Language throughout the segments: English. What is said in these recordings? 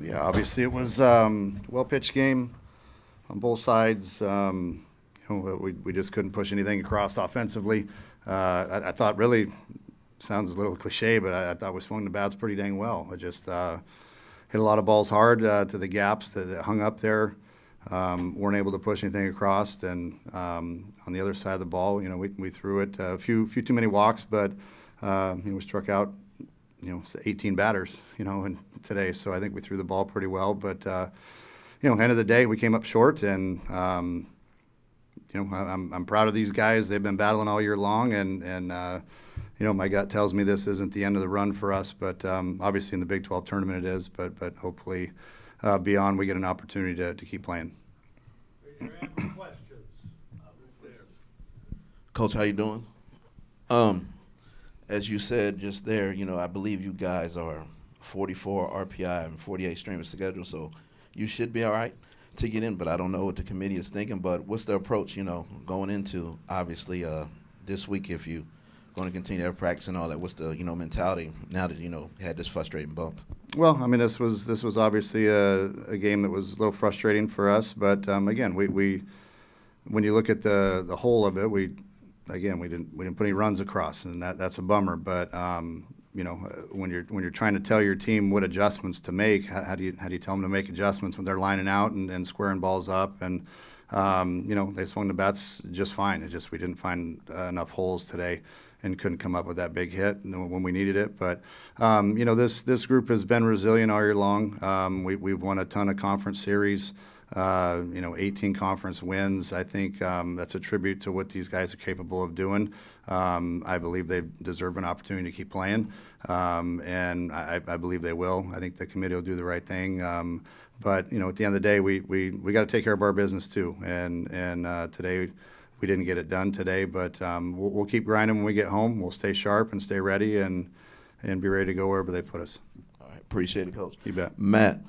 Yeah, obviously it was well-pitched game on both sides. We just couldn't push anything across offensively. I thought really, sounds a little cliche, but I thought we swung the bats pretty dang well. I just hit a lot of balls hard to the gaps that hung up there. Weren't able to push anything across, and on the other side of the ball, we threw it a few too many walks, but we struck out 18 batters, and today. So I think we threw the ball pretty well. But end of the day, we came up short, and I'm proud of these guys. They've been battling all year long, and my gut tells me this isn't the end of the run for us. But obviously in the Big 12 tournament it is. But hopefully beyond we get an opportunity to keep playing. Raise your hand for questions. Coach, how you doing? As you said just there, I believe you guys are 44 RPI and 48 strength of schedule, so you should be all right to get in, but I don't know what the committee is thinking. But what's the approach, going into, obviously, this week if you going to continue to have practice and all that? What's the, mentality now that, had this frustrating bump? Well, I mean, this was obviously a game that was a little frustrating for us, but again, we when you look at the whole of it, we didn't put any runs across, and that's a bummer. But when you're trying to tell your team what adjustments to make, how do you tell them to make adjustments when they're lining out and squaring balls up? And they swung the bats just fine. We didn't find enough holes today and couldn't come up with that big hit when we needed it. But this group has been resilient all year long. We've won a ton of conference series. 18 conference wins. I think that's a tribute to what these guys are capable of doing. I believe they deserve an opportunity to keep playing, and I believe they will. I think the committee will do the right thing. But at the end of the day, we got to take care of our business too. And today we didn't get it done today, but we'll keep grinding when we get home. We'll stay sharp and stay ready and be ready to go wherever they put us. All right, appreciate it, Coach. You bet. Matt,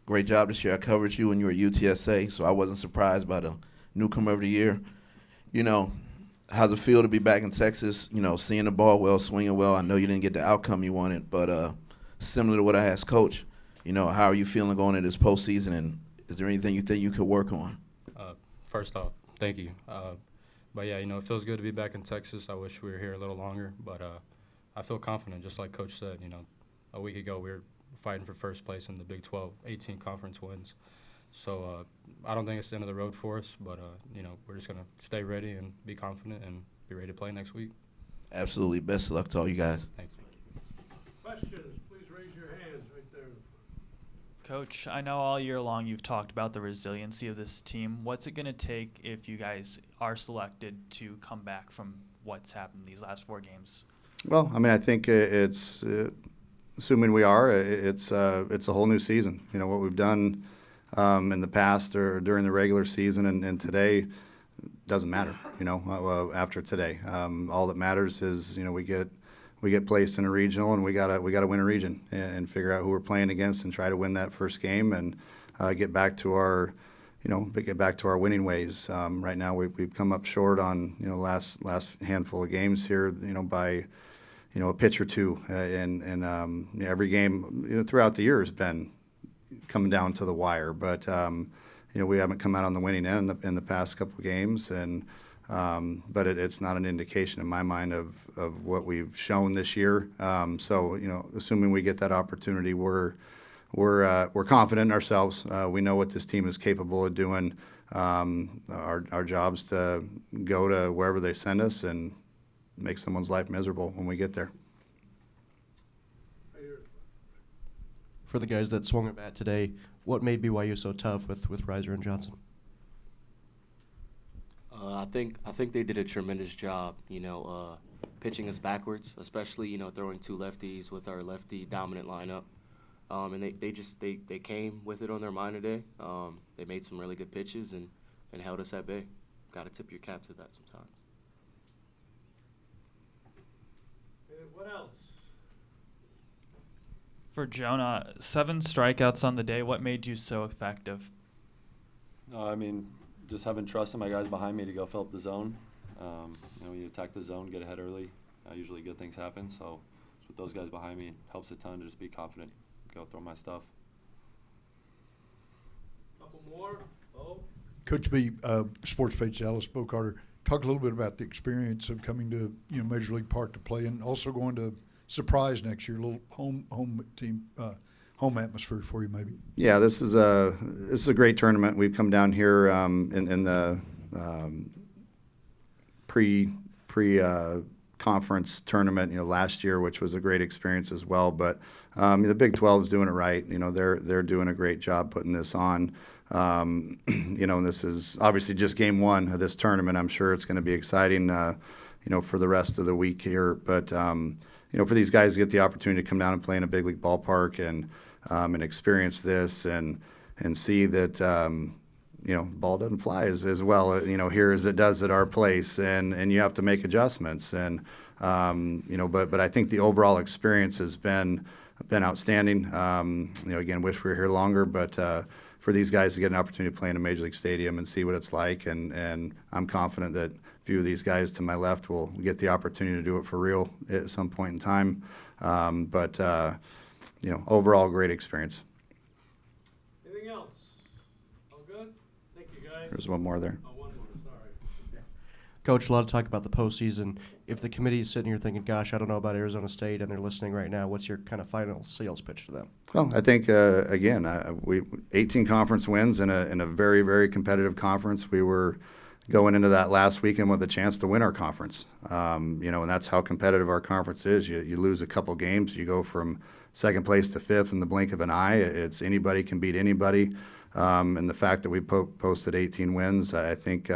great job this year. I covered you when you were at UTSA, so I wasn't surprised by the newcomer of the year. How's it feel to be back in Texas, seeing the ball well, swinging well? I know you didn't get the outcome you wanted, but similar to what I asked Coach, how are you feeling going into this postseason, and is there anything you think you could work on? First off, thank you. But, yeah, it feels good to be back in Texas. I wish we were here a little longer, but I feel confident, just like Coach said. A week ago we were fighting for first place in the Big 12, 18 conference wins. So I don't think it's the end of the road for us, but, we're just going to stay ready and be confident and be ready to play next week. Absolutely. Best of luck to all you guys. Thank you. Questions, please raise your hands right there. Coach, I know all year long you've talked about the resiliency of this team. What's it going to take if you guys are selected to come back from what's happened these last 4 games? Well, I mean, I think it's assuming we are, it's a whole new season. What we've done in the past or during the regular season and today doesn't matter. After today, all that matters is we get placed in a regional, and we gotta win a region and figure out who we're playing against and try to win that first game and get back to our winning ways. Right now we've come up short on last handful of games here by a pitch or two, and every game throughout the year has been coming down to the wire. But we haven't come out on the winning end in the past couple of games, and but it's not an indication in my mind of what we've shown this year. So assuming we get that opportunity, we're confident in ourselves. We know what this team is capable of doing. Our job's to go to wherever they send us and make someone's life miserable when we get there. For the guys that swung a bat today, what made BYU so tough with Reiser and Johnson? I think they did a tremendous job, pitching us backwards, especially, throwing 2 lefties with our lefty dominant lineup. And they came with it on their mind today. They made some really good pitches and held us at bay. Got to tip your cap to that sometimes. What else? For Jonah, 7 strikeouts on the day. What made you so effective? Just having trust in my guys behind me to go fill up the zone. When you attack the zone, get ahead early, usually good things happen. So with those guys behind me, it helps a ton to just be confident go throw my stuff. Couple more. Oh, Coach B, sports page Dallas Bo Carter. Talk a little bit about the experience of coming to Major League Park to play, and also going to Surprise next year. A little home team, home atmosphere for you, maybe. Yeah, this is a great tournament. We've come down here in the pre conference tournament, last year, which was a great experience as well. But the Big 12 is doing it right. They're doing a great job putting this on. And this is obviously just game one of this tournament. I'm sure it's going to be exciting, for the rest of the week here. But for these guys to get the opportunity to come down and play in a big league ballpark and experience this and see that ball doesn't fly as well here as it does at our place, and you have to make adjustments, and but I think the overall experience has been outstanding. Again, wish we were here longer, but for these guys to get an opportunity to play in a major league stadium and see what it's like, and I'm confident that a few of these guys to my left will get the opportunity to do it for real at some point in time. But overall, great experience. anything else? All good? Thank you, guys. There's one more there. Oh, one more, sorry. Coach, a lot of talk about the postseason. If the committee is sitting here thinking, gosh, I don't know about Arizona State, and they're listening right now, what's your kind of final sales pitch to them? Well, I think again, we 18 conference wins in a very, very competitive conference. We were going into that last weekend with a chance to win our conference. And that's how competitive our conference is. You lose a couple games, you go from second place to fifth in the blink of an eye. It's anybody can beat anybody. And the fact that we posted 18 wins, I think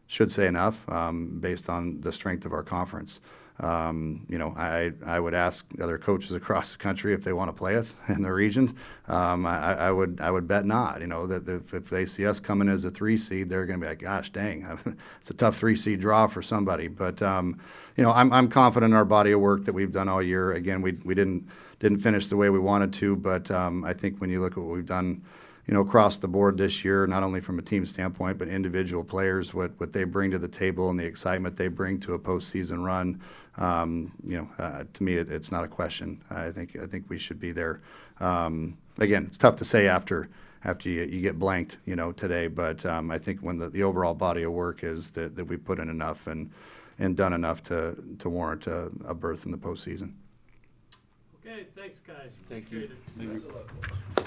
should say enough based on the strength of our conference. I would ask other coaches across the country if they want to play us in the regions. I would bet not. That if they see us coming as a 3 seed, they're going to be like, gosh, dang, it's a tough 3 seed draw for somebody. But I'm confident in our body of work that we've done all year. Again, we didn't finish the way we wanted to, but I think when you look at what we've done, across the board this year, not only from a team standpoint, but individual players, what they bring to the table and the excitement they bring to a postseason run, to me, it's not a question. I think we should be there. Again, it's tough to say after you get blanked, today, but I think when the overall body of work is that we put in enough and done enough to warrant a berth in the postseason. Okay, thanks, guys. Thank you. Appreciate it.